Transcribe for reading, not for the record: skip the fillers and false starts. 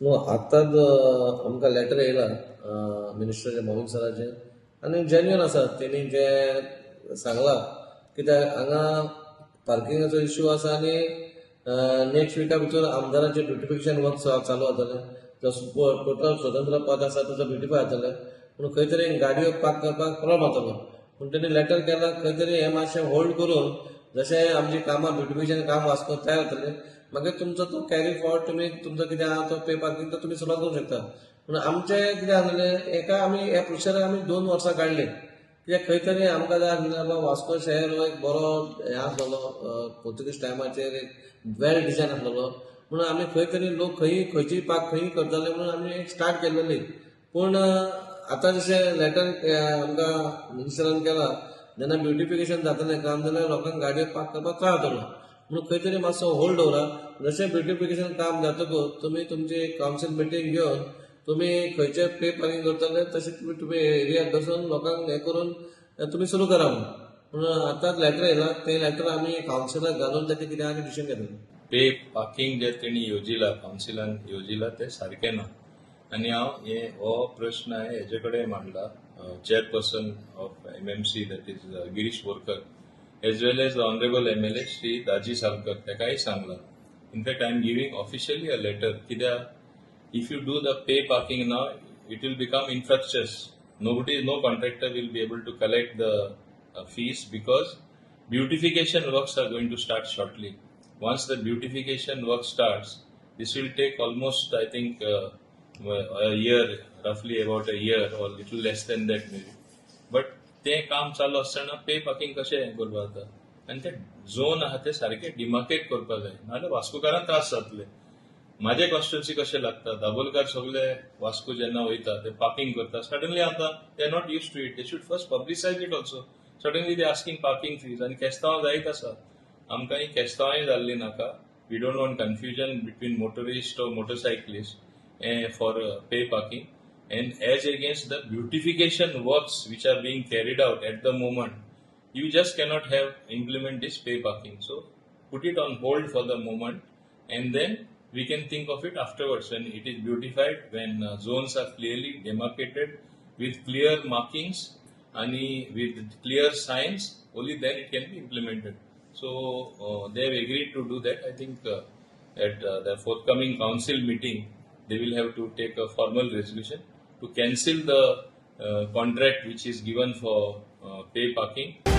No आतांच आमकां letter येयला मिनिस्टराचे मोहन सराचे आनी जेन्युअन आसा तेणी जे सांगला कित्याक हांगा पार्किंगाचो इश्यू आसा आनी नेक्स्ट विका भितर आमदारांचे ब्युटिफिकेशन वर्क चालू जातले टोटल स्वतंत्र पद आसा ताचो ब्युटिफाय जातले पूण खंय तरी गाडयो पार्क करपाक प्रॉब्लम जातलो पूण तेणी लेटर केला खंय तरी हें मातशें होल्ड करून जशें आमची कामां ब्युटिफिकेशन काम वाचून तयार जातलें मागीर तुमचो तो कॅरी फॉर्ड तुमी तुमचो कितें आहा तो पे पार्किंग तो तुमी सुरवात करूंक शकता पूण आमचें कितें आसलें एका आमी ह्या प्रोसिजराक आमी 2 वर्सां काडली कित्याक खंय तरी आमकां जाय आसलें बाबा वास्को शहर हो एक बरो हें आसलेलो पोर्तुगीज टायमाचेर एक वेल डिजायन आसलेलो म्हणून आमी खंय तरी लोक खंयचीय पार्क खंयी करताले म्हणून आमी एक स्टार्ट केल्लेली पूण आतां जशें लेटर आमकां मिनिस्टरान केला जेन्ना ब्युटिफिकेशन जातलें काम जाल्यार लोकांक गाडयो पार्क करपाक त्रास जातलो म्हणून खंय तरी मातसो होल्ड दवरा जशें ब्युटिफिकेशन काम जातकूच तुमी तुमची कावन्सील मिटींग घेवन तुमी खंयचे पे पार्किंग करतले तशें तुमी एरियाक बसून लोकांक हें करून तुमी सुरू करा म्हणून आतांच लेटर येयला तें लेटर आमी कावन्सिलाक घालून ताचें कितें आमी डिसिजन घेतलें पे पार्किंग जे तेणी योजिला कावन्सिलान योजिला ते सारकें ना आनी हांव हो प्रश्न हांवें हेजे कडेन मांडला chairperson of MMC that is Girish Borkar as well as honourable MLA Shri Daji Savkar ताकाय सांगला in fact I am giving officially a letter कित्याक if you do the pay parking now it will become infrastructures no contractor will be able to collect the fees because beautification works are going to start shortly. Once the beautification work starts, this will take almost, I think, a year, roughly about a year or little less than that maybe. But ते काम चालू असताना पे parking कशें हें करपा जाता आनी ते झोन आहा ते सारखे डिमार्केट करपा जाय नाजाल्यार वास्कोकारांक त्रास जातले माझे कॉन्स्टिट्युन्सी कशें लागता दाबोलकार सगळे वास्को जेन्ना वयता ते पार्किंग करता सडनली आतां they are not used to it they should first publicise it also suddenly they asking parking fees आनी केस्तांव जायत आसा आमकां ही केस्तांवय जाल्ली नाका we don't want confusion between motorist और motorcyclist for pay parking and as against the beautification works which are being carried out at the moment you just cannot have implement this pay parking so put it on hold for the moment and then we can think of it afterwards when it is beautified when zones are clearly demarcated with clear markings and with clear signs only then it can be implemented so they have agreed to do that I think at the forthcoming council meeting they will have to take a formal resolution to cancel the contract which is given for pay parking.